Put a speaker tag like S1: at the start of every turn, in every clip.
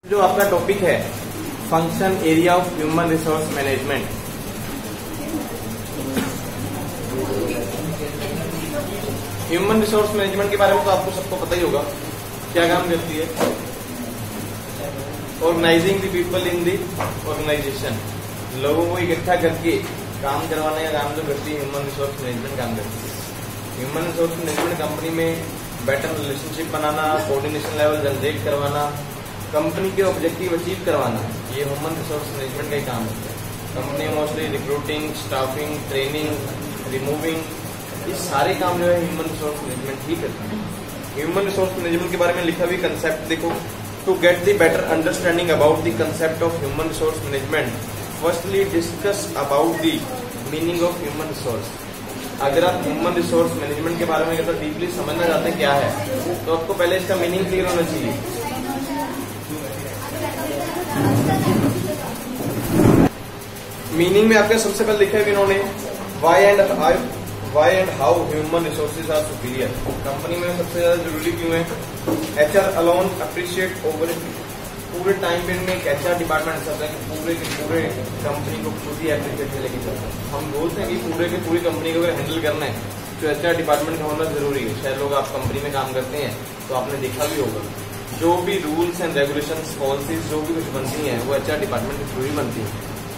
S1: जो आपका टॉपिक है function area of human resource management. Human resource management के बारे में तो आपको सबको पता ही होगा, क्या काम करती है? Organising the people in the organisation, लोगों को इकट्ठा करके काम करवाने का काम जो करती है ह्यूमन रिसोर्स मैनेजमेंट काम करती है। ह्यूमन रिसोर्स मैनेजमेंट कंपनी में बेटर रिलेशनशिप बनाना, कोऑर्डिनेशन लेवल जनरेट करवाना, कंपनी के ऑब्जेक्टिव अचीव करवाना, ये ह्यूमन रिसोर्स मैनेजमेंट का ही काम होता है। Company mostly recruiting, staffing, training, removing, ये सारे काम जो है ह्यूमन रिसोर्स मैनेजमेंट ही करता है। ह्यूमन रिसोर्स मैनेजमेंट के बारे में लिखा हुआ कंसेप्ट देखो, to get the better understanding about the concept of human resource management, firstly discuss about the meaning of human resource. अगर आप ह्यूमन रिसोर्स मैनेजमेंट के बारे में अगर डीपली समझना चाहते हैं क्या है, तो आपको पहले इसका मीनिंग क्लियर होना चाहिए। मीनिंग में आपके सबसे पहले लिखा है इन्होंने why and how human resources are superior. Company में सबसे ज्यादा जरूरी क्यों है? एचआर अलोन अप्रिशिएट ओवर पूरे टाइम पीरियड में एक एचआर डिपार्टमेंट ऐसा होता है कि पूरे के पूरे कंपनी को खुद ही एप्रिशिएट लेके चलता है। हम बोलते हैं कि पूरे के पूरी कंपनी को अगर हैंडल करना है तो एचआर डिपार्टमेंट का होना जरूरी है। शायद लोग आप कंपनी में काम करते हैं तो आपने देखा भी होगा, जो भी रूल्स एंड रेगुलेशंस, पॉलिसीज जो भी कुछ बनती हैं वो एचआर डिपार्टमेंट के थ्रू ही बनती है।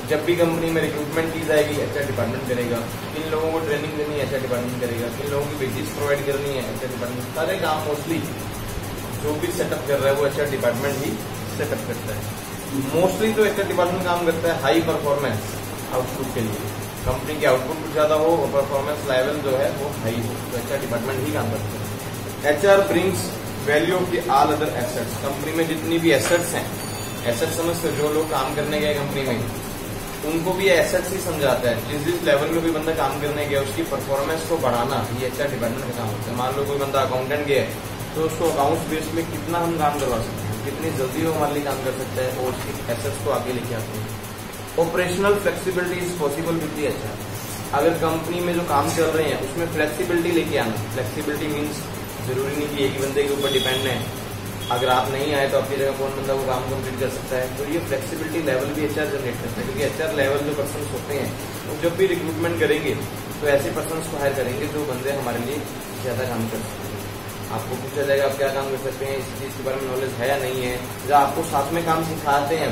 S1: जब भी कंपनी में रिक्रूटमेंट की जाएगी एचआर डिपार्टमेंट करेगा, किन लोगों को ट्रेनिंग देनी है एचआर डिपार्टमेंट करेगा, किन लोगों की वेजेस प्रोवाइड करनी है एचआर डिपार्टमेंट, सारे काम मोस्टली जो भी सेटअप कर रहा है वो एचआर डिपार्टमेंट ही सेटअप करता है। मोस्टली तो एचआर डिपार्टमेंट काम करता है हाई परफॉर्मेंस आउटपुट के लिए, कंपनी के आउटपुट कुछ ज्यादा हो और परफॉर्मेंस लेवल जो है वो हाई हो, तो एचआर डिपार्टमेंट ही काम करता है। HR brings value of the all other assets, company में जितनी भी एसेट्स हैं, एसेट समझते जो लोग काम करने गए कंपनी में उनको भी एसेट्स ही समझाता है। जिस लेवल में कोई बंदा काम करने गया उसकी परफॉर्मेंस को बढ़ाना ये एचआर डिपार्टमेंट का काम होता है। मान लो कोई बंदा अकाउंटेंट गया है तो उसको अकाउंट्स बेस में कितना हम काम करवा सकते हैं, कितनी जल्दी वो हमारे लिए काम कर सकता है और उसकी एसेट्स को आगे लेके आते हैं। Operational flexibility is possible with the HR, अगर कंपनी में जो काम चल रहे हैं उसमें फ्लेक्सिबिलिटी लेके आना। फ्लेक्सिबिलिटी मीन्स जरूरी नहीं कि एक ही बंदे के ऊपर डिपेंड है, अगर आप नहीं आए तो आपकी जगह कौन बंदा वो काम कंप्लीट कर सकता है। तो ये फ्लेक्सिबिलिटी लेवल भी एचआर जनरेट करता है, क्योंकि एचआर लेवल जो पर्सन होते हैं वो जब भी रिक्रूटमेंट करेंगे तो ऐसे पर्सन को हायर करेंगे जो बंदे हमारे लिए ज्यादा काम कर सकते हैं। आपको पूछा जाएगा आप क्या काम कर सकते हैं, इस चीज के बारे में नॉलेज है या नहीं है, जब आपको साथ में काम सिखाते हैं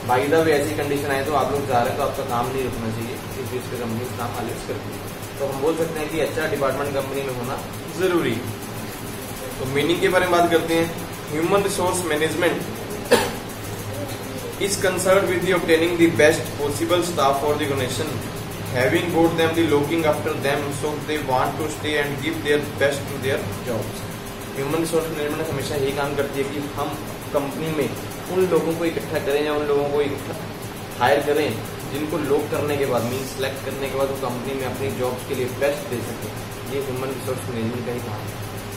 S1: बाई द वे ऐसी कंडीशन आए तो आप लोग जा रहे हैं तो आपका काम नहीं रुकना चाहिए, इस चीज पे कंपनी काम ऑलवेज करती है। तो हम बोल सकते हैं कि एचआर डिपार्टमेंट कंपनी में होना जरूरी है। तो मीनिंग के बारे में बात करते हैं। Human resource management is concerned with the obtaining the best possible staff for the organization, having got them the looking after them so they want to stay and give their best to their jobs. Human resource management हमेशा यही काम करती है कि हम company में उन लोगों को इकट्ठा करें या उन लोगों को इकट्ठा हायर करें जिनको लोग करने के बाद मीन सेलेक्ट करने के बाद वो कंपनी में अपनी जॉब्स के लिए बेस्ट दे सके। ये ह्यूमन रिसोर्स मैनेजमेंट का ही काम है।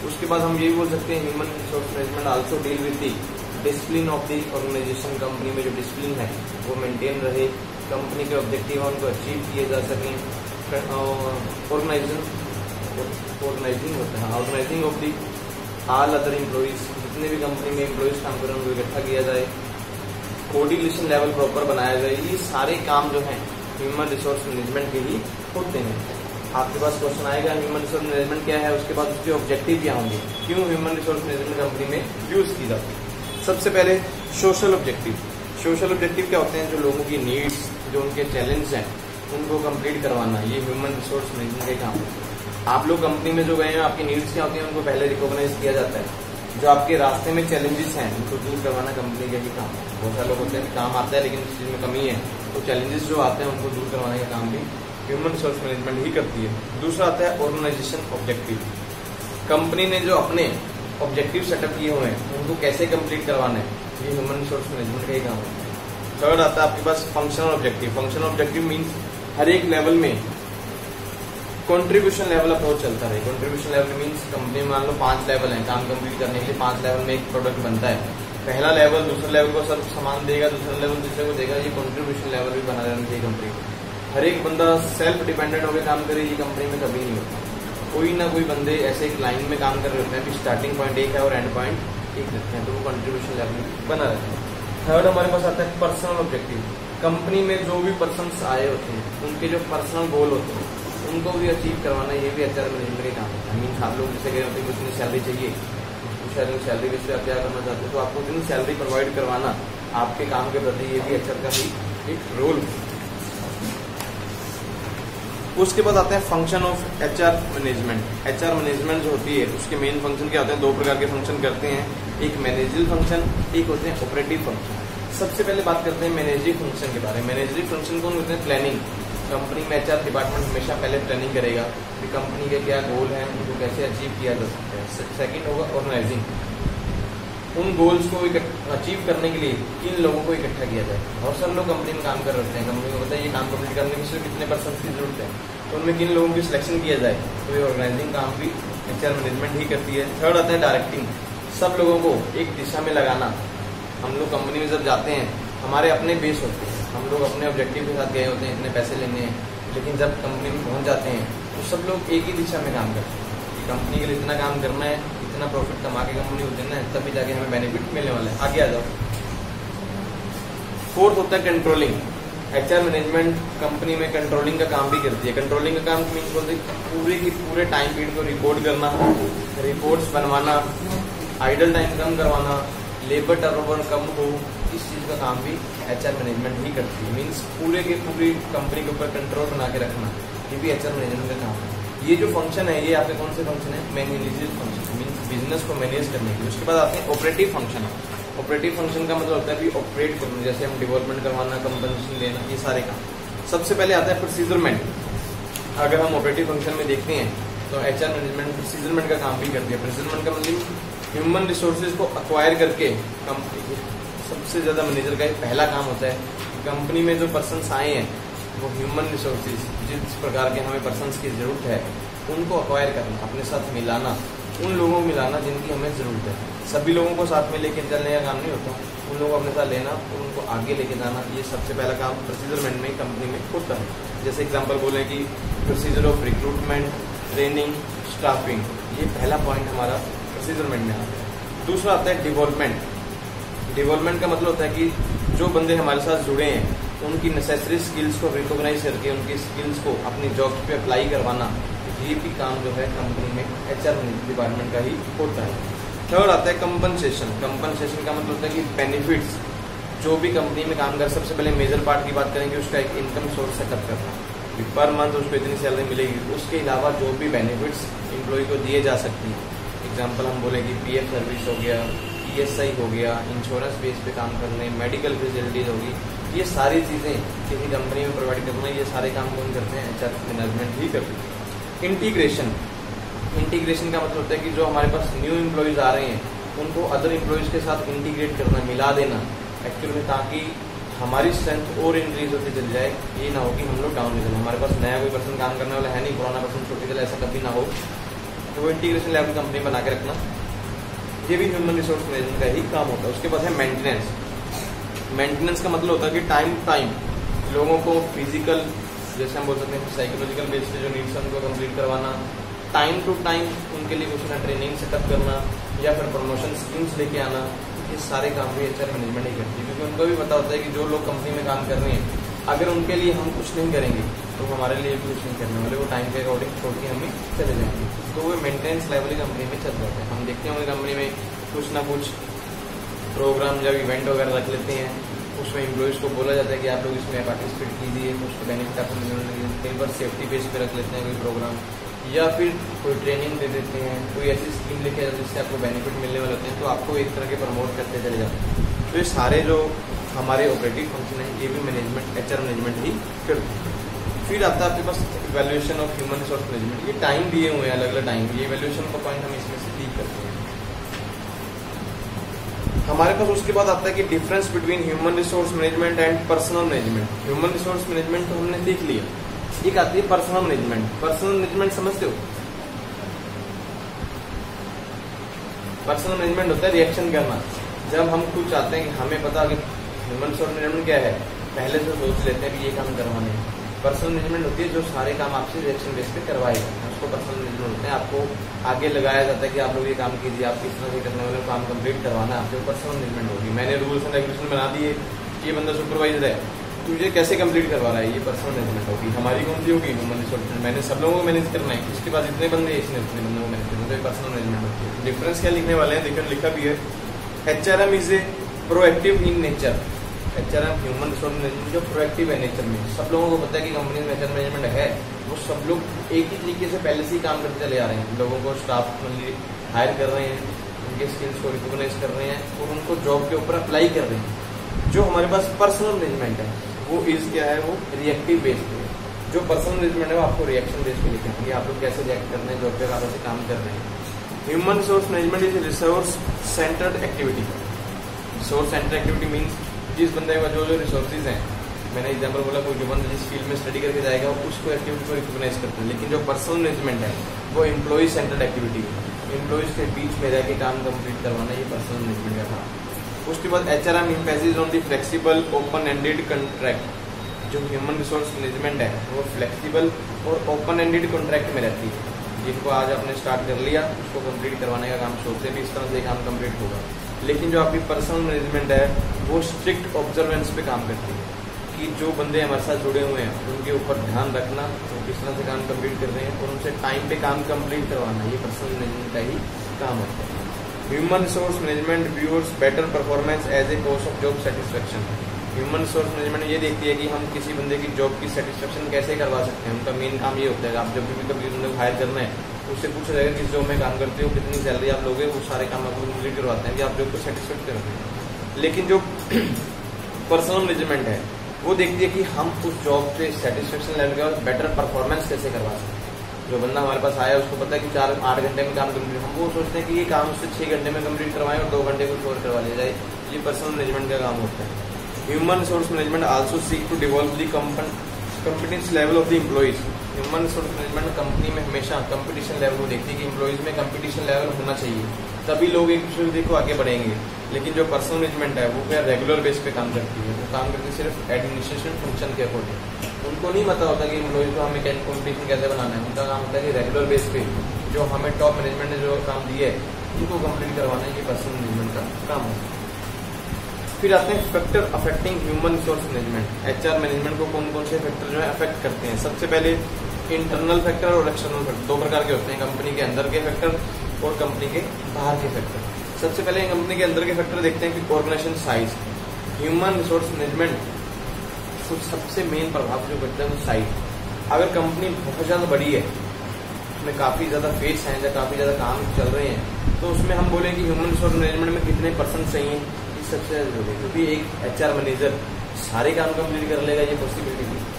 S1: उसके बाद हम यही बोल सकते हैं human resource management also deal with the discipline of the organisation, company में जो डिसिप्लिन है वो मेंटेन रहे, कंपनी के ऑब्जेक्टिव है उनको अचीव किए जा सकें। ऑर्गेनाइजिंग होता है, organising of the all other employees, जितने भी कंपनी में एम्प्लॉइज काम करें उनको इकट्ठा किया जाए, कोऑर्डिनेशन लेवल प्रॉपर बनाया जाए। ये सारे काम जो है ह्यूमन रिसोर्स मैनेजमेंट के ही होते हैं। आपके पास क्वेश्चन आएगा ह्यूमन रिसोर्स मैनेजमेंट क्या है, उसके बाद उसके ऑब्जेक्टिव क्या होंगे, क्यों ह्यूमन रिसोर्स मैनेजमेंट कंपनी में यूज की जाती है। सबसे पहले सोशल ऑब्जेक्टिव। सोशल ऑब्जेक्टिव क्या होते हैं? जो लोगों की नीड्स, जो उनके चैलेंज हैं उनको कंप्लीट करवाना, ये ह्यूमन रिसोर्स मैनेजमेंट का काम है। आप लोग कंपनी में जो गए हैं आपकी नीड्स क्या होती हैं उनको पहले रिकॉग्नाइज किया जाता है। जो आपके रास्ते में चैलेंजेस हैं उनको दूर करवाना कंपनी का ही काम है। बहुत सारे लोग होते हैं काम आता है लेकिन इस चीज में कमी है, तो चैलेंजेस जो आते हैं उनको दूर करवाने का काम भी ह्यूमन रिसोर्स मैनेजमेंट ही करती है। दूसरा आता है ऑर्गेनाइजेशन ऑब्जेक्टिव। कंपनी ने जो अपने ऑब्जेक्टिव सेटअप किए हुए हैं उनको कैसे कंप्लीट करवाना है, ये ह्यूमन रिसोर्स मैनेजमेंट का ही काम है। थर्ड आता है आपके पास functional objective. Functional objective means हर एक लेवल में कंट्रीब्यूशन लेवल अप्रोच चलता है। कंट्रीब्यूशन लेवल मीन्स कंपनी में मान लो 5 लेवल है काम कंप्लीट करने के लिए, 5 लेवल में एक प्रोडक्ट बनता है। पहला लेवल दूसरे लेवल को सब सामान देगा, दूसरा लेवल दूसरे को देगा, ये कंट्रीब्यूशन लेवल भी बना रहना चाहिए कंपनी में। हर एक बंदा सेल्फ डिपेंडेंट होकर काम करे, ये कंपनी में कभी नहीं होता। कोई ना कोई बंदे ऐसे एक लाइन में काम कर रहे होते हैं कि स्टार्टिंग पॉइंट एक है और एंड पॉइंट एक रखते हैं, तो वो कंट्रीब्यूशन लेवल बना रहता है। थर्ड हमारे पास आता है पर्सनल ऑब्जेक्टिव। कंपनी में जो भी पर्सन्स आए होते हैं उनके जो पर्सनल गोल होते हैं उनको भी अचीव करवाना, ये भी एचआर मैनेजमेंट का काम है। मीन्स आप लोग जैसे कह रहे होते हैं कितनी सैलरी चाहिए, शायद सैलरी बेस पे आप क्या करना चाहते हैं, तो आपको उतनी सैलरी प्रोवाइड करवाना आपके काम के प्रति, ये भी एचआर का ही एक रोल है। उसके बाद आते हैं function of HR management. HR management जो होती है उसके मेन फंक्शन क्या होते हैं, दो प्रकार के फंक्शन करते हैं, एक मैनेजरियल फंक्शन, एक होते हैं ऑपरेटिव फंक्शन। सबसे पहले बात करते हैं मैनेजरियल फंक्शन के बारे में। मैनेजरियल फंक्शन कौन होते हैं, प्लानिंग। कंपनी में एचआर डिपार्टमेंट हमेशा पहले प्लानिंग करेगा कि कंपनी के क्या गोल हैं, उनको कैसे अचीव किया जा सकता है। सेकंड होगा ऑर्गेनाइजिंग, उन गोल्स को अचीव करने के लिए किन लोगों को इकट्ठा किया जाए। बहुत सारे लोग कंपनी में काम कर रहे हैं, कंपनी को पता है ये काम कंप्लीट करने में सिर्फ कितने परसेंट की जरूरत है, तो उनमें किन लोगों की सिलेक्शन किया जाए, तो ये ऑर्गेनाइजिंग काम भी एचआर मैनेजमेंट ही करती है। थर्ड आता है डायरेक्टिंग, सब लोगों को एक दिशा में लगाना। हम लोग कंपनी में जब जाते हैं हमारे अपने बेस होते हैं, हम लोग अपने ऑब्जेक्टिव के साथ गए होते हैं, इतने पैसे लेने हैं, लेकिन जब कंपनी में पहुंच जाते हैं तो सब लोग एक ही दिशा में काम करते हैं कि कंपनी के लिए इतना काम करना है, इतना प्रॉफिट कमा के कंपनी को देना है, तभी जाके हमें बेनिफिट मिलने वाला है, आगे आ जाओ। फोर्थ होता है कंट्रोलिंग। एचआर मैनेजमेंट कंपनी में कंट्रोलिंग का काम भी करती है। कंट्रोलिंग का काम मीन्स बोलते पूरे की पूरे टाइम पीरियड को रिकॉर्ड करना, रिपोर्ट्स बनवाना, आइडल टाइम कम करवाना, लेबर टर्नओवर कम हो, इस चीज का काम भी एचआर मैनेजमेंट ही करती है। मीन्स पूरे के पूरी कंपनी के ऊपर कंट्रोल बना के रखना, ये भी एचआर मैनेजमेंट का काम है। ये जो फंक्शन है ये आपके कौन से फंक्शन है, मैनेजरियल फंक्शन, मीन्स बिजनेस को मैनेज करने के लिए। उसके बाद आते हैं ऑपरेटिव फंक्शन। ऑपरेटिव फंक्शन का मतलब होता है कि ऑपरेट करना, जैसे हम डेवलपमेंट करवाना, कंपनसेशन लेना, ये सारे काम। सबसे पहले आता है प्रोसीजरमेंट। अगर हम ऑपरेटिव फंक्शन में देखते हैं तो एचआर मैनेजमेंट प्रोसीजरमेंट का काम भी करती है। प्रोसीजरमेंट का मतलब ह्यूमन रिसोर्सेज को अक्वायर करके कंपनी, सबसे ज्यादा मैनेजर का पहला काम होता है कंपनी में जो पर्सन्स आए हैं वो ह्यूमन रिसोर्सेज, जिस प्रकार के हमें पर्सन्स की जरूरत है उनको अक्वायर करना, अपने साथ मिलाना, उन लोगों को मिलाना जिनकी हमें जरूरत है। सभी लोगों को साथ में लेके चलने का काम नहीं होता, उन लोगों को अपने साथ लेना और उनको आगे लेके जाना, ये सबसे पहला काम प्रोसीजरमेंट में कंपनी में होता है। जैसे एग्जाम्पल बोले कि procedure of recruitment, training, staffing, ये पहला पॉइंट हमारा प्रोसीजरमेंट में आता है। दूसरा आता है डेवलपमेंट। डेवलपमेंट का मतलब होता है कि जो बंदे हमारे साथ जुड़े हैं उनकी नेसेसरी स्किल्स को रिकॉग्नाइज करके उनकी स्किल्स को अपनी जॉब पे अप्लाई करवाना, ये भी काम जो है कंपनी में एचआर डिपार्टमेंट का ही होता है। थर्ड आता है कंपनसेशन। कंपनसेशन का मतलब होता है कि बेनिफिट्स, जो भी कंपनी में काम कर, सबसे पहले मेजर पार्ट की बात करेंगे उसका एक इनकम सोर्स सेटअप करना, पर मंथ उसको इतनी सैलरी मिलेगी। उसके अलावा जो भी बेनिफिट्स एम्प्लॉय को दिए जा सकती है, एग्जाम्पल हम बोले कि पीएफ सर्विस हो गया, ईएसआई हो गया, इंश्योरेंस बेस पे काम करने, मेडिकल फैसिलिटीज होगी, ये सारी चीजें किसी कंपनी में प्रोवाइड करना, ये सारे काम कौन करते हैं, एचआर मैनेजमेंट ही करते हैं। इंटीग्रेशन। इंटीग्रेशन का मतलब होता है कि जो हमारे पास न्यू एम्प्लॉयज आ रहे हैं उनको अदर एम्प्लॉयज के साथ इंटीग्रेट करना, मिला देना एक्चुअली, ताकि हमारी स्ट्रेंथ और इंक्रीज होती चली जाए। ये ना हो कि हम लोग डाउन हो जाए, हमारे पास नया कोई पर्सन काम करने वाला है नहीं, पुराना पर्सन छोड़ के चले, ऐसा कभी ना हो। तो वो इंटीग्रेशन लेवल कंपनी बना के रखना, ये भी ह्यूमन रिसोर्स मैनेजमेंट का ही काम होता है। उसके बाद है मेंटेनेंस। मेंटेनेंस का मतलब होता है कि टाइम टू टाइम लोगों को फिजिकल, जैसे हम बोल सकते हैं साइकोलॉजिकल बेस पे जो नीड्स है उनको कंप्लीट करवाना, टाइम टू टाइम उनके लिए कुछ ना ट्रेनिंग सेटअप करना या फिर प्रमोशन स्कीम्स लेके आना, ये सारे काम भी एचआर मैनेजमेंट ही करती है। क्योंकि उनको भी पता होता है कि जो लोग कंपनी में काम कर रहे हैं अगर उनके लिए हम कुछ नहीं करेंगे तो हमारे लिए भी कुछ नहीं करने वाले, वो टाइम के अकॉर्डिंग छोड़ के हमें चले जाएंगे। तो वो मेंटेनेंस लेवल ही कंपनी में चल जाता है। हम देखते होंगे कंपनी में कुछ ना कुछ प्रोग्राम जब इवेंट वगैरह रख लेते हैं, उसमें एम्प्लॉयज़ को बोला जाता है कि आप लोग इसमें पार्टिसिपेट कीजिए, उसको बेनिफिट आपको मिलने लगे। कई बार सेफ्टी बेस पे रख लेते हैं कोई प्रोग्राम, या फिर कोई ट्रेनिंग दे देते हैं, कोई ऐसी स्कीम लेके आते हैं जिससे आपको बेनिफिट मिलने वाले होते हैं, तो आपको एक तरह के प्रमोट करते चले जाते हैं। तो ये सारे जो हमारे ऑपरेटिव फंक्शन है ये भी मैनेजमेंट, एचआर मैनेजमेंट ही करते हैं। फिर आता है आपके पास evaluation of human resource management. ये टाइम दिए हुए हैं, अलग अलग टाइम, ये इवैल्यूएशन का पॉइंट हम इसमें से क्लिक करते हैं। हमारे पास उसके बाद आता है कि difference between human resource management and personal management. Human resource management तो हमने देख लिया, एक आती है पर्सनल मैनेजमेंट। पर्सनल मैनेजमेंट समझते हो? पर्सनल मैनेजमेंट होता है रिएक्शन करना। जब हम कुछ चाहते हैं कि हमें पता कि ह्यूमन रिसोर्स मैनेजमेंट क्या है, पहले से सोच लेते हैं कि ये काम करवाने हैं, पर्सनल मैनेजमेंट होती है जो सारे काम आपसे रिएक्शन बेस पे करवाएगा, उसको पर्सनल मैनेजमेंट होते हैं। आपको आगे लगाया जाता है कि आप लोग ये काम कीजिए, आप किस तरह से करने वाले काम कंप्लीट करवाना है आपको, पर्सनल मैनेजमेंट होगी। मैंने रूल्स एंड रेगुलेशन बना दिए, ये बंदा सुपरवाइजर है, तुझे कैसे कंप्लीट करवा रहा है, ये पर्सनल मैनेजमेंट होगी। हमारी कौन सी होगी, ह्यूमन रिसोर्स। मैंने सब लोगों को मैनेज करना है, इसके पास इतने बंदे हैं, इसने इतने बंदों को मैनेज करना है, तो पर्सनल मैनेजमेंट होती है। डिफरेंस क्या लिखने वाले हैं, देखिए लिखा भी है, HRM is a proactive in nature. HRM human resource management जो प्रोएक्टिव है नेचर में। सब लोगों को पता है कि कंपनी में HR मैनेजमेंट है, वो सब लोग एक ही तरीके से पहले से ही काम करते चले आ रहे हैं। लोगों को स्टाफ हायर कर रहे हैं, उनके स्किल्स को रिकॉग्नाइज कर रहे हैं और उनको जॉब के ऊपर अप्लाई कर रहे हैं। जो हमारे पास पर्सनल मैनेजमेंट है वो इज क्या है, वो रिएक्टिव बेस पे है। जो पर्सनल मैनेजमेंट है वो आपको रिएक्शन बेस पे लिखेंगे, आप लोग कैसे रिएक्ट कर रहे हैं, जॉब पे आप ऐसे काम कर रहे हैं। Human resource management is resource centred activity. Resource centred activity means जिस बंदे का जो रिसोर्सेज हैं, मैंने एग्जाम्पल बोला, कोई जो बंदा जिस फील्ड में स्टडी करके जाएगा उसको एक्टिविटी को रिकॉग्नाइज करते हैं। लेकिन जो पर्सनल मैनेजमेंट है वो एम्प्लॉय सेंटर्ड एक्टिविटी है, एम्प्लॉयज के बीच में रह के काम कंप्लीट करवाना, ये पर्सनल मैनेजमेंट का काम। उसके बाद HRM emphasis on the flexible open ended contract. जो ह्यूमन रिसोर्स मैनेजमेंट है वो फ्लेक्सिबल और ओपन एंडेड कॉन्ट्रैक्ट में रहती है। जिनको आज आपने स्टार्ट कर लिया उसको कंप्लीट करवाने का काम सोचते भी इस तरह से काम कंप्लीट होगा। लेकिन जो आपकी पर्सनल मैनेजमेंट है वो स्ट्रिक्ट ऑब्जर्वेंस पे काम करती है कि जो बंदे हमारे साथ जुड़े हुए हैं उनके ऊपर ध्यान रखना, वो किस तरह से काम कंप्लीट कर रहे हैं और उनसे टाइम पे काम कंप्लीट करवाना, ये पर्सनल मैनेजमेंट का ही काम होता है। Human resource management viewers better performance as a cause of job satisfaction. Human resource management ये देखती है कि हम किसी बंदे की जॉब की सेटिस्फेक्शन कैसे करवा सकते हैं। उनका मेन काम ये होता है, आप जब भी कभी बंदे को हायर करना है उससे पूछा जाएगा किस जॉब में काम करते हो, कितनी सैलरी आप लोगे, वो सारे काम आपको कंप्लीट करवाते हैं कि आप जॉब को सेटिस्फाइड करते हैं। लेकिन जो पर्सनल मैनेजमेंट है वो देखती है कि हम उस जॉब पे सेटिस्फेक्शन लेवल का बेटर परफॉर्मेंस कैसे करवा सकते हैं। जो बंदा हमारे पास आया उसको पता है कि 4-8 घंटे में काम कंप्लीट, हम वो सोचते हैं कि ये काम उससे 6 घंटे में कंप्लीट करवाएं और 2 घंटे कुछ और करवा लिया जाए, ये पर्सनल मैनेजमेंट का काम होता है। Human resource management also seek to devolve the competence level of the employees. Human resource management company में हमेशा कंपटीशन लेवल को देखती है कि एम्प्लॉइज में कंपटीशन लेवल होना चाहिए, तभी लोग एक दूसरे को आगे बढ़ेंगे। लेकिन जो पर्सनल मैनेजमेंट है वो क्या रेगुलर बेस पे काम करती है, वो काम करती है सिर्फ एडमिनिस्ट्रेशन फंक्शन के अकॉर्डिंग। उनको नहीं पता होता कि एम्प्लॉइज को हमें कॉम्पिटिशन कैसे बनाना है, उनका काम होता है कि रेगुलर बेस पे जो हमें टॉप मैनेजमेंट ने जो काम दिया है उनको कंप्लीट करवाना है, ये पर्सनल मैनेजमेंट का काम होता है। फिर आते हैं factor affecting human resource management. HR management को कौन कौन से फैक्टर जो है अफेक्ट करते हैं। सबसे पहले इंटरनल फैक्टर और एक्सटर्नल फैक्टर, 2 प्रकार के होते हैं, कंपनी के अंदर के फैक्टर और कंपनी के बाहर के फैक्टर। सबसे पहले कंपनी के अंदर के फैक्टर देखते हैं कि organisation size. Human resource management सबसे मेन प्रभाव जो करता है वो साइज। अगर कंपनी बहुत ज्यादा बड़ी है, उसमें काफी ज्यादा फेस है या काफी ज्यादा काम चल रहे हैं, तो उसमें हम बोले कि ह्यूमन रिसोर्स मैनेजमेंट में कितने पर्सन चाहिए, सबसे ज्यादा जरूरी है। क्योंकि एक HR मैनेजर सारे काम कंप्लीट कर लेगा, ये पॉसिबिलिटी नहीं।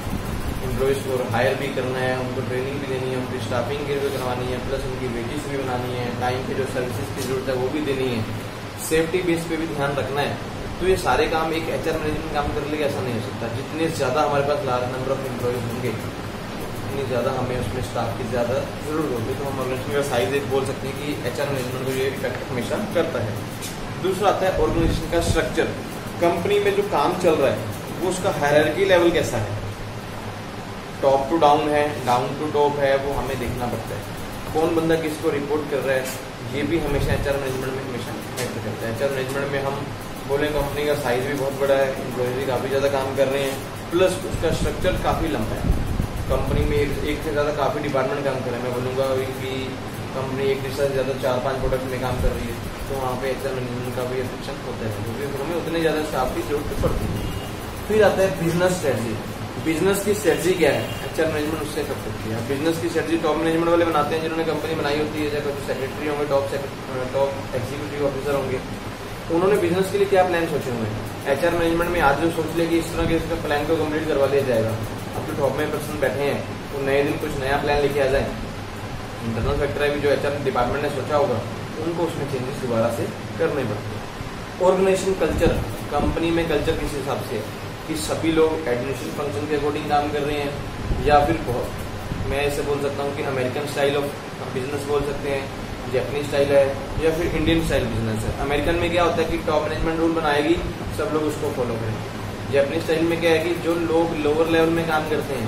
S1: एम्प्लॉइज को हायर भी करना है, उनको ट्रेनिंग भी देनी है, उनकी स्टाफिंग भी करवानी है, प्लस उनकी वेजेस भी बनानी है, टाइम पे जो सर्विसेज की जरूरत है वो भी देनी है, सेफ्टी बेस पे भी ध्यान रखना है। तो ये सारे काम एक HR मैनेजमेंट काम कर लेगा ऐसा नहीं हो सकता। जितने ज्यादा हमारे पास लार्ज नंबर ऑफ एम्प्लॉइज होंगे उतनी ज्यादा हमें उसमें स्टाफ की ज्यादा जरूरत होगी। तो हम ऑर्गेनाइजेशन का साइज एक बोल सकते हैं कि HR मैनेजमेंट को ये इफेक्ट हमेशा करता है। दूसरा आता है ऑर्गेनाइजेशन का स्ट्रक्चर। कंपनी में जो काम चल रहा है वो उसका हायरार्की लेवल कैसा है, टॉप टू डाउन है, डाउन टू टॉप है, वो हमें देखना पड़ता है। कौन बंदा किसको रिपोर्ट कर रहा है, ये भी हमेशा HR मैनेजमेंट में हमेशा मैटर करता है। HR मैनेजमेंट में हम बोले कंपनी का साइज भी बहुत बड़ा है, एम्प्लॉयज भी काफी ज्यादा काम कर रहे हैं, प्लस उसका स्ट्रक्चर काफी लंबा है। कंपनी में एक से ज्यादा काफी डिपार्टमेंट काम कर रहे हैं। मैं बोलूंगा कि कंपनी एक से ज्यादा 4-5 प्रोडक्ट में काम कर रही है, तो वहाँ पे HR मैनेजमेंट का भी एफेक्शन होता है, क्योंकि हमें उतने ज्यादा स्टाफ की जरूरत पड़ती है। फिर आता है बिजनेस स्ट्रेटजी। बिजनेस की स्ट्रेटजी क्या है, HR मैनेजमेंट उससे कर सकती है। बिजनेस की स्ट्रेटजी टॉप मैनेजमेंट वाले बनाते हैं, जिन्होंने कंपनी बनाई होती है, चाहे सेक्रेटरी होंगे, टॉप एग्जीक्यूटिव ऑफिसर होंगे, उन्होंने बिजनेस के लिए क्या प्लान सोचे हुए हैं। HR मैनेजमेंट में आज जो सोच ले कि इस तरह के इसका प्लान को कंप्लीट करवा लिया जाएगा, अब जो टॉप में पर्सन बैठे हैं तो नए दिन कुछ नया प्लान लेके आ जाए, इंटरनल फैक्टर है भी जो HR डिपार्टमेंट ने सोचा होगा उनको उसमें चेंजेस दोबारा से करने पड़ते हैं। ऑर्गेनाइजेशन कल्चर, कंपनी में कल्चर किस हिसाब से कि सभी लोग एडमिनिस्ट्रेशन फंक्शन के अकॉर्डिंग काम कर रहे हैं, या फिर मैं ऐसे बोल सकता हूँ कि अमेरिकन स्टाइल ऑफ बिजनेस बोल सकते हैं, जैपनीज स्टाइल है, या फिर इंडियन स्टाइल बिजनेस है। अमेरिकन में क्या होता है कि टॉप मैनेजमेंट रूल बनाएगी, सब लोग उसको फॉलो करेंगे। जैपनीज स्टाइल में क्या है कि जो लोग लोअर लेवल में काम करते हैं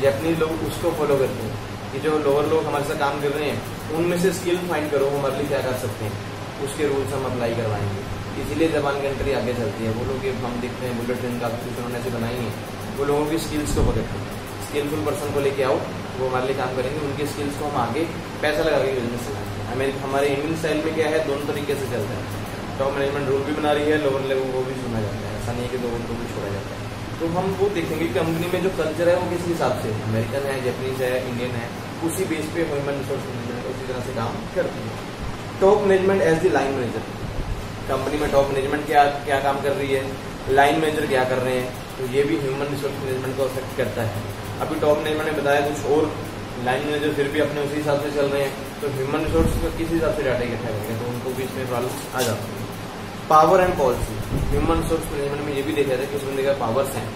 S1: जापानीज लोग उसको फॉलो करते हैं कि जो लोअर लोग हमारे साथ काम कर रहे हैं उनमें से स्किल फाइंड करो, वो हमारे लिए क्या कर सकते हैं, उसके रूल्स हम अप्लाई करवाएंगे। इसीलिए जापान कंट्री आगे चलती है। वो लोग हम देखते हैं बुलेट ट्रेन काफी कुछ उन्होंने ऐसे बनाई है, वो लोगों की स्किल्स को पकड़ते हैं। स्किलफुल पर्सन को लेके आओ, वो हमारे लिए काम करेंगे, उनकी स्किल्स को हम आगे पैसा लगा के बिजनेस चलाएंगे। हमारे इंडियन स्टाइल में क्या है, दोनों तरीके से चलता है। टॉप मैनेजमेंट रूल भी बना रही है, लोअर लेवल को भी सुना जाता है, ऐसा नहीं है कि लोगों को भी छोड़ा जाता है। तो हम वो देखेंगे कंपनी में जो कल्चर है वो किस हिसाब से, अमेरिकन है, जापानीज है, इंडियन है, उसी बेस पे ह्यूमन रिसोर्स मैनेजमेंट उसी तरह से काम करती है। Top management as the line manager, company में टॉप मैनेजमेंट क्या काम कर रही है, लाइन मैनेजर क्या कर रहे हैं, तो ये भी ह्यूमन रिसोर्स मैनेजमेंट को अफेक्ट करता है। अभी टॉप मैनेजमेंट ने बताया कुछ और, लाइन मैनेजर फिर भी अपने उसी हिसाब से चल रहे हैं, तो ह्यूमन रिसोर्स का किस हिसाब से डाटा इकट्ठा करेंगे, तो उनको भी इसमें प्रॉब्लम आ जाती है। Power and policy, human resource management में ये भी देखा जाता है कि उस बंदे का पावर्स हैं,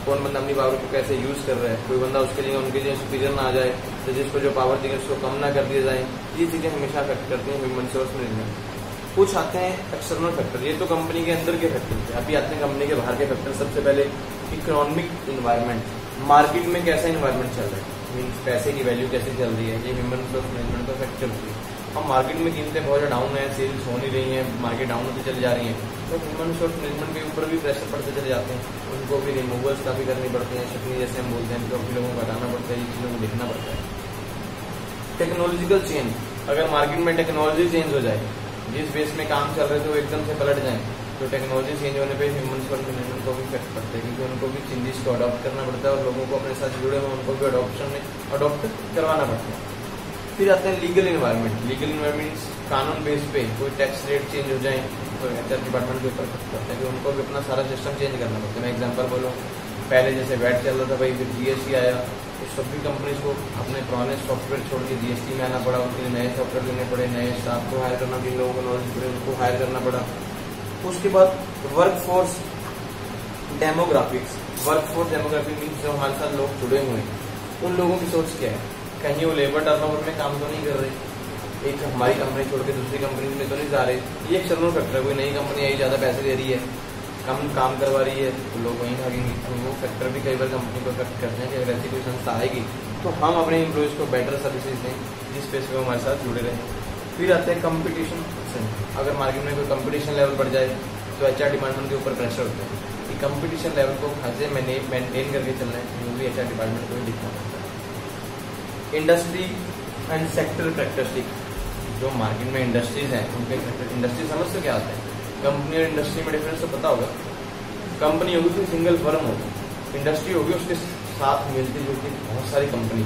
S1: कौन बंदा अपनी पावर को कैसे यूज कर रहा है, कोई बंदा उसके लिए उनके लिए सुपीरियर ना आ जाए, तो जिसको जो पावर दी उसको कम ना कर दिया जाए। ये चीजें हमेशा अफेक्ट करती हैं ह्यूमन रिसोर्स मैनेजमेंट। कुछ आते हैं एक्सटर्नल फैक्टर, ये तो कंपनी के अंदर के फैक्टर थे। अभी आते हैं कंपनी के बाहर के फैक्टर। सबसे पहले इकोनॉमिक इन्वायरमेंट, मार्केट में कैसा इन्वायरमेंट चल रहा है, मीन्स पैसे की वैल्यू कैसे चल रही है, ये ह्यूमन रिसोर्स मैनेजमेंट को अफेक्ट करती है। अब मार्केट में कीमतें बहुत डाउन है, सेल्स हो नहीं रही है, मार्केट डाउन होती चली जा रही है, तो ह्यूमन रिसोर्स मैनेजमेंट के ऊपर भी प्रेशर पड़ते चले जाते हैं। उनको भी रिमूवल्स काफी करनी पड़ती हैं, छटनी जैसे हम बोलते हैं, काफी लोगों को हटाना पड़ता है, ये चीजों को देखना पड़ता है। टेक्नोलॉजिकल चेंज, अगर मार्केट में टेक्नोलॉजी चेंज हो जाए, जिस बेस में काम चल रहे थे वो एकदम से पलट जाए, तो टेक्नोलॉजी चेंज होने पे ह्यूमन रिसोर्स मैनेजमेंट को भी इफेक्ट पड़ता है, क्योंकि उनको भी चेंजेस को अडॉप्ट करना पड़ता है और लोगों को अपने साथ जुड़े हुए उनको भी अडॉप्ट करवाना पड़ता है। फिर आते हैं लीगल इन्वायरमेंट। लीगल इन्वायरमेंट कानून बेस पे कोई टैक्स रेट चेंज हो जाए तो एचआर डिपार्टमेंट के ऊपर इफेक्ट पड़ता है कि उनको भी अपना सारा सिस्टम चेंज करना पड़ता है। मैं एग्जाम्पल बोलूँ, पहले जैसे वैट चल रहा था भाई, फिर जीएसटी आया, तो सभी कंपनीज को अपने पुराने सॉफ्टवेयर छोड़ के जीएसटी में आना पड़ा, उनके लिए नए सॉफ्टवेयर लेने पड़े, नए स्टाफ को हायर करना, जिन लोगों को नॉलेज पड़े उनको हायर करना पड़ा। उसके बाद workforce demographics, workforce demographic means जो हमारे साथ लोग जुड़े हुए हैं उन लोगों की सोच क्या है, कहीं वो लेबर टर्नओवर में काम तो नहीं कर रहे, एक हमारी कंपनी छोड़ के दूसरी कंपनी में तो नहीं जा रहे, ये एक्सटर्नल फैक्टर है। कोई नई कंपनी आई, ज्यादा पैसे दे रही है, कम काम करवा रही है, तो लोग वहीं भागेंगे। तो वो फैक्टर भी कई बार कंपनी को अफेक्ट करते हैं कि अगर ऐसी कोई संस्था आएगी तो हम अपने एम्प्लॉयज को बेटर सर्विसेज दें जिस बेस पे हमारे साथ जुड़े रहें। फिर आते हैं कंपटीशन। अगर मार्केट में कोई कंपटीशन लेवल बढ़ जाए तो एचआर डिपार्टमेंट के ऊपर प्रेशर होता है कि कंपटीशन लेवल को कैसे मेंटेन करके चलना है, वो भी एचआर डिपार्टमेंट को ही दिखना पड़ता है। इंडस्ट्री एंड सेक्टर कैरेक्टरिस्टिक, जो मार्केट में इंडस्ट्रीज हैं उनके इंडस्ट्री समझ से क्या आता है, कंपनी और इंडस्ट्री में डिफरेंस तो पता होगा। कंपनी होगी तो सिंगल फर्म होगी, इंडस्ट्री होगी उसके साथ मिलती जुलती बहुत सारी कंपनी,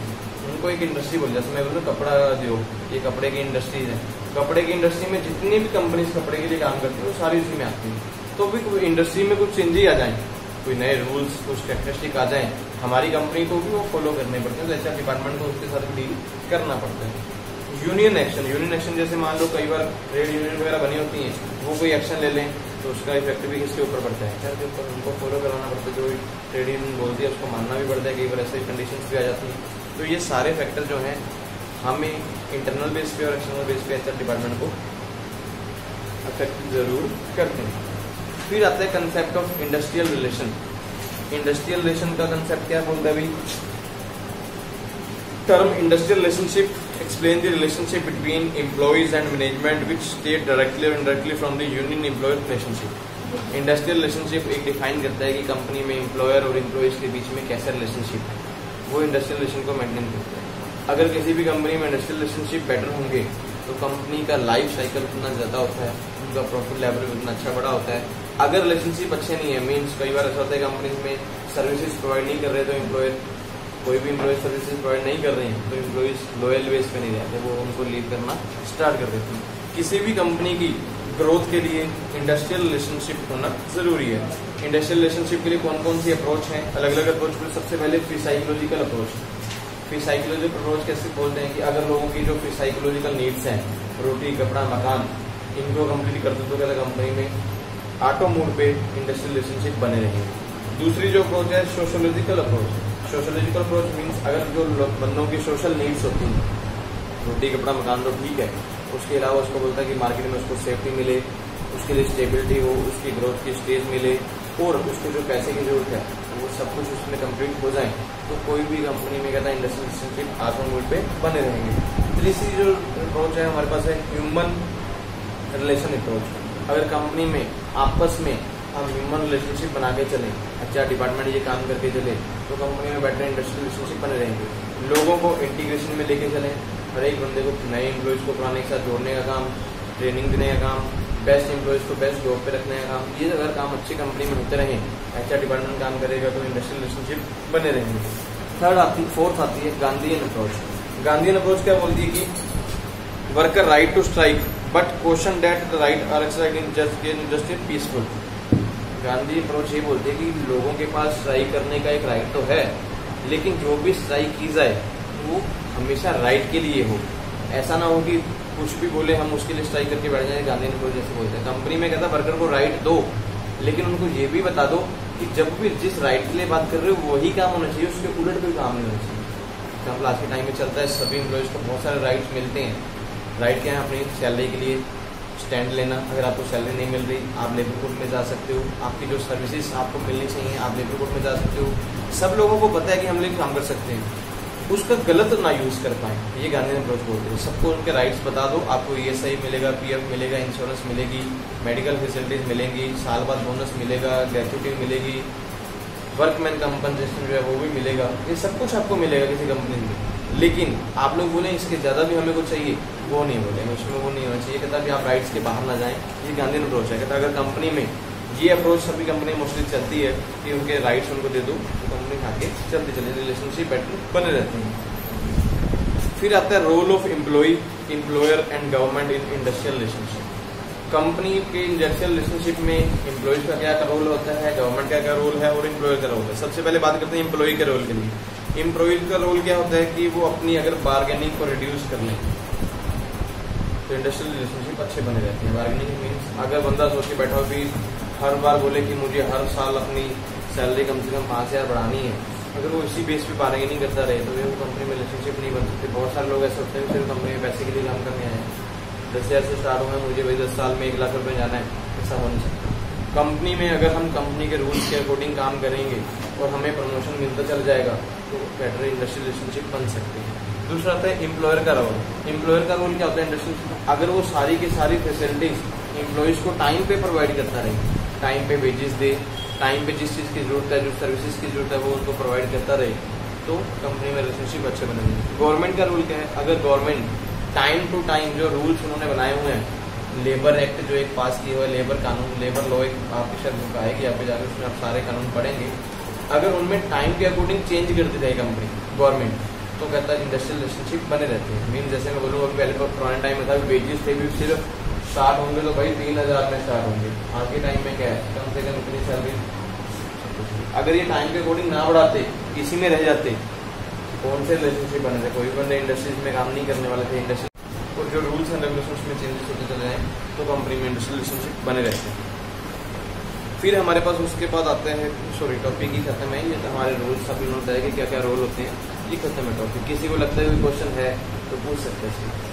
S1: उनको एक इंडस्ट्री बोल। जैसे मैं बोलूँ कपड़ा उद्योग, ये कपड़े की इंडस्ट्रीज है, कपड़े की इंडस्ट्री में जितनी भी कंपनीज कपड़े के लिए काम करती है वो सारी उसी में आती है। तो भी कोई इंडस्ट्री में कुछ चेंज ही आ जाए, कोई नए रूल्स कुछ कैरेक्टरिस्टिक आ जाए, हमारी कंपनी को भी वो फॉलो करने पड़ते हैं, तो एचआर डिपार्टमेंट को उसके साथ डील करना पड़ता है। यूनियन एक्शन, यूनियन एक्शन जैसे मान लो कई बार ट्रेड यूनियन वगैरह बनी होती हैं, वो कोई एक्शन ले लें तो उसका इफेक्ट भी किसके ऊपर पड़ता है, एचआर के ऊपर, उनको फॉलो कराना पड़ता है। जो ट्रेड यूनियन बोलती है उसको मानना भी पड़ता है, कई बार ऐसे कंडीशंस भी आ जाती हैं। तो ये सारे फैक्टर जो हैं हमें इंटरनल बेस पे और एक्सटर्नल बेस पे एचआर डिपार्टमेंट को अफेक्ट जरूर करते हैं। फिर आता है concept of industrial relation. Industrial relation का कंसेप्ट क्या बोलता है भाई, term industrial relationship explain the relationship between employees and management which state directly or indirectly from the union employer relationship. Industrial relationship एक डिफाइन करता है कि कंपनी में एम्प्लॉयर और एम्प्लॉयज के बीच में कैसा रिलेशनशिप है, वो इंडस्ट्रियल रिलेशन को मेंटेन करता है। अगर किसी भी कंपनी में इंडस्ट्रियल रिलेशनशिप बेटर होंगे तो कंपनी का लाइफ साइकिल उतना ज्यादा होता है, उनका प्रॉफिट लेवल उतना अच्छा बड़ा होता है। अगर रिलेशनशिप अच्छे नहीं है, मीन्स कई बार ऐसा होता है कंपनी में सर्विसेज प्रोवाइड नहीं कर रहे तो एम्प्लॉयर, कोई भी एम्प्लॉय सर्विसेज प्रोवाइड नहीं कर रही हैं तो एम्प्लॉइज लॉयल बेस पे नहीं रहते, वो उनको लीव करना स्टार्ट कर देते हैं। किसी भी कंपनी की ग्रोथ के लिए इंडस्ट्रियल रिलेशनशिप होना जरूरी है। इंडस्ट्रियल रिलेशनशिप के लिए कौन कौन सी अप्रोच है, अलग अलग अप्रोच में सबसे पहले फिसाइकोलॉजिकल अप्रोच। फिसाइकोलॉजिकल अप्रोच कैसे बोलते हैं कि अगर लोगों की जो फिसाइकोलॉजिकल नीड्स हैं, रोटी कपड़ा मकान, इनको कंप्लीट कर दो तो क्या कंपनी में ऑटो मोड पे इंडस्ट्रियल रिलेशनशिप बने रहेंगे। दूसरी जो अप्रोच है sociological approach. Sociological approach means अगर जो बंदों की सोशल नीड्स होती हैं, रोटी कपड़ा मकान तो ठीक है, उसके अलावा उसको बोलता है कि मार्केट में उसको सेफ्टी मिले, उसके लिए स्टेबिलिटी हो, उसकी ग्रोथ की स्टेज मिले, और उसको जो पैसे की जरूरत है वो सब कुछ उसमें कंप्लीट हो जाए तो कोई भी कंपनी में कहता है इंडस्ट्रियल रिलेशनशिप आसान मोड पे बने रहेंगे। तीसरी जो अप्रोच है हमारे पास है ह्यूमन रिलेशन अप्रोच। अगर कंपनी में आपस में हम ह्यूमन रिलेशनशिप बना के चलें, अच्छा डिपार्टमेंट ये काम करके चले तो कंपनी में बेटर इंडस्ट्रियल रिलेशनशिप बने रहेंगे। लोगों को इंटीग्रेशन में लेके चलें, हर एक बंदे को नए एम्प्लॉयज़ को पुराने के साथ जोड़ने का काम, ट्रेनिंग देने का काम, बेस्ट एम्प्लॉयज़ को बेस्ट जॉब पे रखने का काम, ये अगर काम अच्छी कंपनी में होते रहें, अच्छा डिपार्टमेंट काम करेगा तो इंडस्ट्रियल रिलेशनशिप बने रहेंगे। फोर्थ आती है गांधीयन अप्रोच। गांधीयन अप्रोच क्या बोलती है कि worker right to strike but question that the right are exercised in just peaceful. Gandhi approach ये बोलते हैं कि लोगों के पास स्ट्राइक करने का एक राइट तो है, लेकिन जो भी स्ट्राइक की जाए वो हमेशा राइट के लिए हो। ऐसा ना हो कि कुछ भी बोले हम उसके लिए स्ट्राइक करके बैठ जाए। गांधी अप्रोच जैसे बोलते हैं कंपनी में कहता है वर्कर को राइट दो, लेकिन उनको ये भी बता दो कि जब भी जिस राइट के लिए बात कर रहे हो वही काम होना चाहिए, उसके उलट कोई काम नहीं होना चाहिए। एग्जाम्पल आज के टाइम में चलता है, सभी एम्प्लॉयज़ को बहुत सारे राइट्स मिलते हैं। राइट क्या है? अपनी सैलरी के लिए स्टैंड लेना, अगर आपको सैलरी नहीं मिल रही आप लेबर कोर्ट में जा सकते हो, आपकी जो सर्विसेज आपको मिलनी चाहिए आप लेबर कोर्ट में जा सकते हो। सब लोगों को पता है कि हम लोग काम कर सकते हैं, उसका गलत ना यूज़ कर पाए, ये गांधी अप्रोच बोलते हैं। सबको उनके राइट्स बता दो, आपको ESI मिलेगा, PF मिलेगा, इंश्योरेंस मिलेगी, मेडिकल फैसिलिटीज़ मिलेंगी, साल बाद बोनस मिलेगा, ग्रेच्युटी मिलेगी, वर्कमैन कंपनसेशन जो है वो भी मिलेगा, ये सब कुछ आपको मिलेगा किसी कंपनी में। लेकिन आप लोग बोले इसके ज़्यादा भी हमें कुछ चाहिए, वो नहीं बोलेंगे, उसमें वो नहीं होना चाहिए। कहता है कि आप राइट्स के बाहर ना जाएं, ये गांधी अप्रोच है। कहता है अगर कंपनी में ये अप्रोच सभी कंपनी मोस्टली चलती है कि उनके राइट्स उनको दे दो तो कंपनी आगे चलती चले, रिलेशनशिप बेटर बने रहते हैं। फिर आता है role of employ, employer and government in industrial relationship. Company के इंडस्ट्रियल रिलेशनशिप में एम्प्लॉयज का क्या रोल होता है, गवर्नमेंट का क्या रोल है और एम्प्लॉयर का रोल है। सबसे पहले बात करते हैं एम्प्लॉय के रोल के लिए। एम्प्लॉय का रोल क्या होता है कि वो अपनी अगर बार्गेनिंग को रिड्यूस कर लें तो इंडस्ट्रियल रिलेशनशिप अच्छे बने रहते हैं। बार्गेनिंग मीन्स अगर बंदा सोच के बैठा हो कि हर बार बोले कि मुझे हर साल अपनी सैलरी कम से कम 5,000 बढ़ानी है, अगर वो इसी बेस पे बार्गेनिंग करता रहे तो वो कंपनी में रिलेशनशिप नहीं बन सकती। बहुत सारे लोग ऐसे होते हैं सिर्फ कंपनी में पैसे के लिए काम करने आए हैं, 10,000 से स्टार्ट हुआ है, मुझे भाई 10 साल में 1 लाख रुपए जाना है, ऐसा हो नहीं सकता। कंपनी में अगर हम कंपनी के रूल्स के अकॉर्डिंग काम करेंगे और हमें प्रमोशन मिलता चल जाएगा तो बेटर इंडस्ट्रियल रिलेशनशिप बन सकते हैं। दूसरा आता है एम्प्लॉयर का रोल। एम्प्लॉयर का रोल क्या होता है इंडस्ट्रियल, अगर वो सारी की सारी फैसिलिटीज एम्प्लॉयज को टाइम पे प्रोवाइड करता रहे, टाइम पे वेजेस दे, टाइम पे जिस चीज़ की जरूरत है, जो सर्विसेज की जरूरत है वो उनको प्रोवाइड करता रहे तो कंपनी में रिलेशनशिप अच्छे बनेंगे। गवर्नमेंट का रूल क्या है, अगर गवर्नमेंट टाइम टू टाइम जो रूल्स उन्होंने बनाए हुए हैं, लेबर एक्ट जो एक पास किया हुआ है, लेबर कानून, लेबर लॉ एक आपकी शायद बुक आएगी, यहाँ पे जाकर उसमें आप सारे कानून पढ़ेंगे, अगर उनमें टाइम के अकॉर्डिंग चेंज करती रहे कंपनी गवर्नमेंट तो कहता है इंडस्ट्रियल रिलेशनशिप बने रहते हैं। मीन जैसे मैं बोलूँ अभी पहले पुराने टाइम में था वेजेस थे भी सिर्फ स्टार्ट होंगे तो भाई 3,000 में स्टार्ट होंगे, आज के टाइम में क्या है कम से कम इतनी सैलरी। अगर ये टाइम के अकॉर्डिंग ना बढ़ाते, इसी में रह जाते, कौन से रिलेशनशिप बने थे, कोई बंदे इंडस्ट्रीज में काम नहीं करने वाले थे। इंडस्ट्री और जो रूल्स एंड रेगुलेशंस में चेंजेस होते चले जाएं तो कंपनी में इंडस्ट्रियल रिलेशनशिप बने रहते हैं। फिर हमारे पास उसके बाद आते हैं, सॉरी टॉपिक ही खत्म है, ये तो हमारे रूल्स सभी नोट है कि क्या क्या रोल होते हैं, ये खत्म है टॉपिक। किसी को लगता है कोई क्वेश्चन है तो पूछ सकते हैं।